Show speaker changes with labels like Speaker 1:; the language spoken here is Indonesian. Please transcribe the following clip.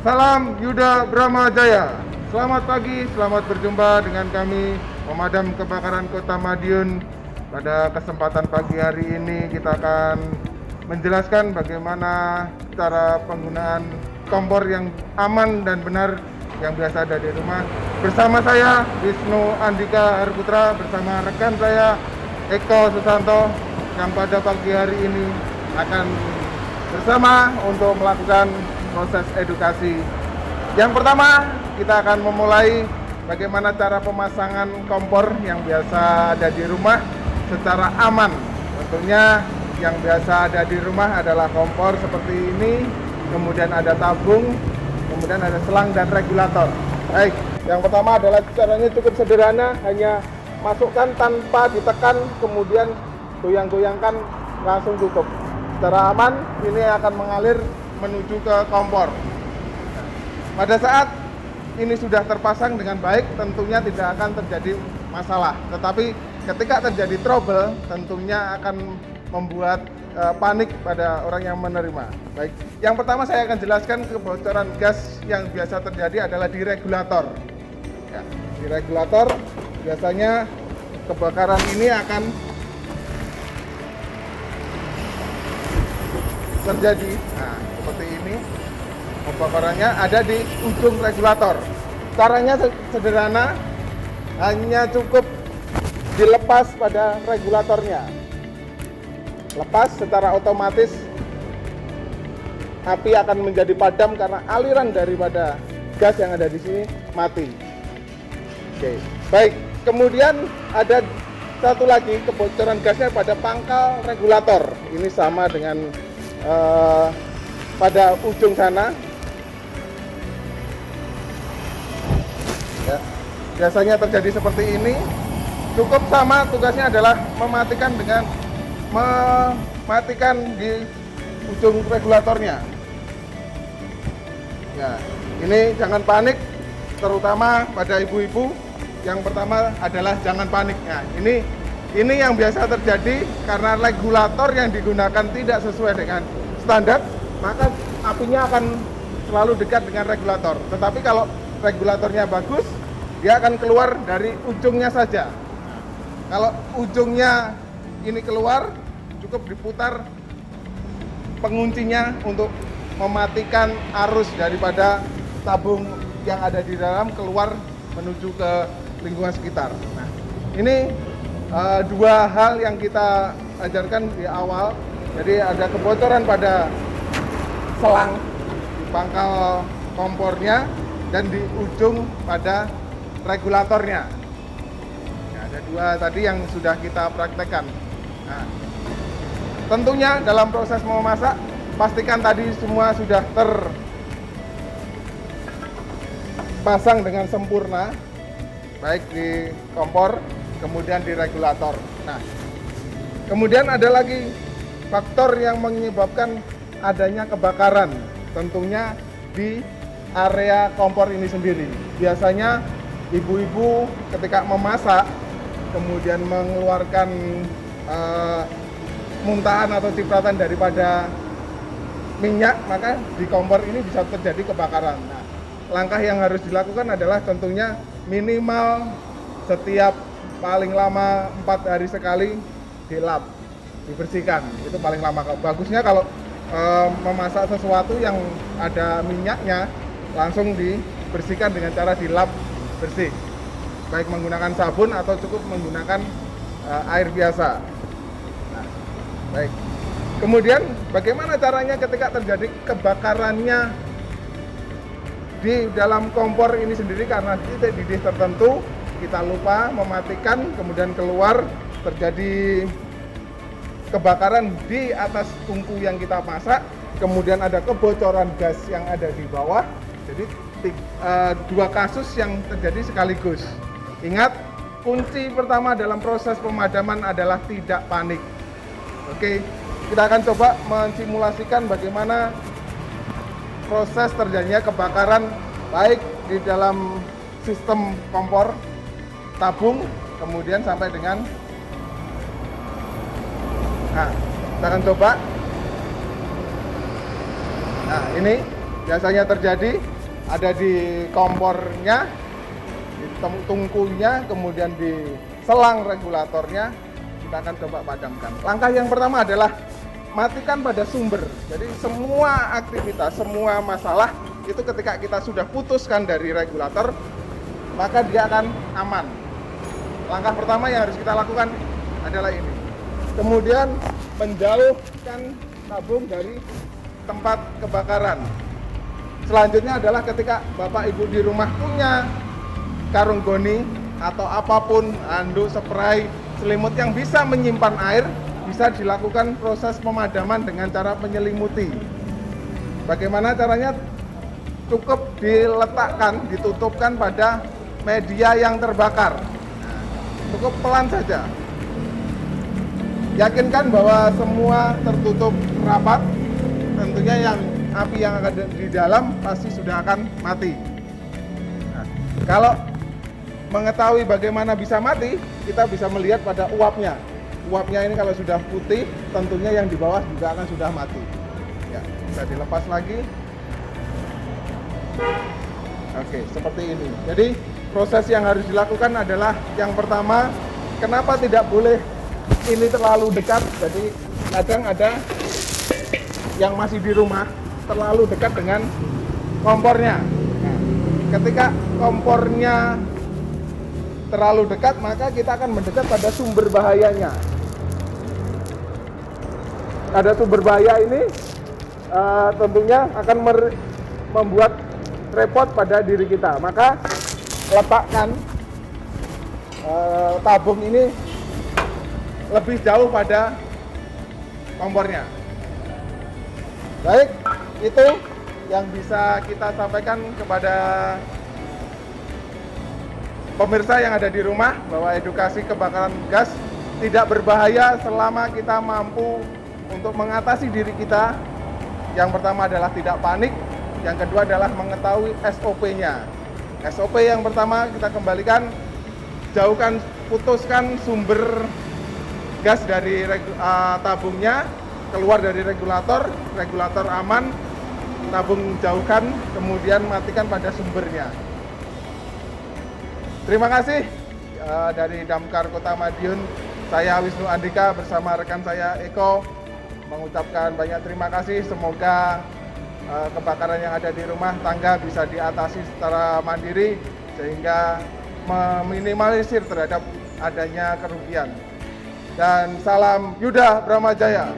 Speaker 1: Salam Yuda Brahma Jaya. Selamat pagi, selamat berjumpa dengan kami pemadam kebakaran Kota Madiun. Pada kesempatan pagi hari ini kita akan menjelaskan bagaimana cara penggunaan kompor yang aman dan benar yang biasa ada di rumah. Bersama saya Wisnu Andika Harputra bersama rekan saya Eko Susanto yang pada pagi hari ini akan bersama untuk melakukan proses edukasi. Yang pertama, kita akan memulai bagaimana cara pemasangan kompor yang biasa ada di rumah secara aman. Tentunya yang biasa ada di rumah adalah kompor seperti ini, kemudian ada tabung, kemudian ada selang dan regulator. Baik, yang pertama adalah caranya cukup sederhana, hanya masukkan tanpa ditekan, kemudian goyang-goyangkan langsung tutup. Secara aman, ini akan mengalir menuju ke kompor. Pada saat ini sudah terpasang dengan baik, tentunya tidak akan terjadi masalah. Tetapi ketika terjadi trouble, tentunya akan membuat panik pada orang yang menerima. Baik, yang pertama saya akan jelaskan kebocoran gas yang biasa terjadi adalah di regulator. Ya, di regulator biasanya kebakaran ini akan terjadi. Nah, seperti ini pembakarannya ada di ujung regulator. Caranya sederhana, hanya cukup dilepas pada regulatornya. Lepas secara otomatis api akan menjadi padam karena aliran daripada gas yang ada di sini mati. Oke, baik. Kemudian ada satu lagi kebocoran gasnya pada pangkal regulator. Ini sama dengan pada ujung sana. Ya, biasanya terjadi seperti ini. Cukup sama, tugasnya adalah mematikan dengan mematikan di ujung regulatornya. Ya, ini jangan panik, terutama pada ibu-ibu. Yang pertama adalah jangan panik. Nah, ini yang biasa terjadi karena regulator yang digunakan tidak sesuai dengan standar, maka apinya akan selalu dekat dengan regulator. Tetapi kalau regulatornya bagus, dia akan keluar dari ujungnya saja. Kalau ujungnya ini keluar, cukup diputar penguncinya untuk mematikan arus daripada tabung yang ada di dalam keluar menuju ke lingkungan sekitar. Nah, ini dua hal yang kita ajarkan di awal. Jadi ada kebocoran pada selang di pangkal kompornya dan di ujung pada regulatornya. Nah, ada dua tadi yang sudah kita praktekkan. Nah, tentunya dalam proses memasak, pastikan tadi semua sudah terpasang dengan sempurna, baik di kompor, kemudian di regulator. Nah, kemudian ada lagi faktor yang menyebabkan adanya kebakaran, tentunya di area kompor ini sendiri. Biasanya ibu-ibu ketika memasak, kemudian mengeluarkan muntahan atau cipratan daripada minyak, maka di kompor ini bisa terjadi kebakaran. Nah, langkah yang harus dilakukan adalah tentunya minimal setiap paling lama 4 hari sekali dilap, dibersihkan. Itu paling lama. Bagusnya kalau memasak sesuatu yang ada minyaknya, langsung dibersihkan dengan cara dilap bersih, baik menggunakan sabun atau cukup menggunakan air biasa. Nah, baik. Kemudian bagaimana caranya ketika terjadi kebakarannya di dalam kompor ini sendiri, karena titik didih tertentu kita lupa mematikan, kemudian keluar, terjadi kebakaran di atas tungku yang kita masak, kemudian ada kebocoran gas yang ada di bawah. Jadi dua kasus yang terjadi sekaligus. Ingat, kunci pertama dalam proses pemadaman adalah tidak panik. Oke, kita akan coba mensimulasikan bagaimana proses terjadinya kebakaran baik di dalam sistem kompor, tabung, kemudian sampai dengan kita akan coba. Nah, ini biasanya terjadi ada di kompornya, di tungkunya, kemudian di selang regulatornya. Kita akan coba padamkan. Langkah yang pertama adalah matikan pada sumber. Jadi semua aktivitas, semua masalah itu ketika kita sudah putuskan dari regulator, maka dia akan aman. Langkah pertama yang harus kita lakukan adalah ini. Kemudian menjauhkan tabung dari tempat kebakaran. Selanjutnya adalah ketika Bapak Ibu di rumah punya karung goni atau apapun, handuk, spray, selimut yang bisa menyimpan air, bisa dilakukan proses pemadaman dengan cara menyelimuti. Bagaimana caranya? Cukup diletakkan, ditutupkan pada media yang terbakar. Cukup pelan saja. Yakinkan bahwa semua tertutup rapat. Tentunya yang api yang ada di dalam pasti sudah akan mati. Nah, kalau mengetahui bagaimana bisa mati, kita bisa melihat pada uapnya. Uapnya ini kalau sudah putih, tentunya yang di bawah juga akan sudah mati. Ya, bisa dilepas lagi. Oke, seperti ini. Jadi proses yang harus dilakukan adalah yang pertama, kenapa tidak boleh ini terlalu dekat. Jadi kadang ada yang masih di rumah terlalu dekat dengan kompornya. Nah, ketika kompornya terlalu dekat, maka kita akan mendekat pada sumber bahayanya. Ada sumber bahaya ini tentunya akan membuat repot pada diri kita. Maka letakkan tabung ini lebih jauh pada kompornya. Baik, itu yang bisa kita sampaikan kepada pemirsa yang ada di rumah, bahwa edukasi kebakaran gas tidak berbahaya selama kita mampu untuk mengatasi diri kita. Yang pertama adalah tidak panik, yang kedua adalah mengetahui SOP-nya. SOP yang pertama kita kembalikan, jauhkan, putuskan sumber gas dari tabungnya, keluar dari regulator, regulator aman, tabung jauhkan, kemudian matikan pada sumbernya. Terima kasih dari Damkar Kota Madiun. Saya Wisnu Andika bersama rekan saya Eko mengucapkan banyak terima kasih. Semoga kebakaran yang ada di rumah tangga bisa diatasi secara mandiri sehingga meminimalisir terhadap adanya kerugian. Dan salam Yuda Bramajaya.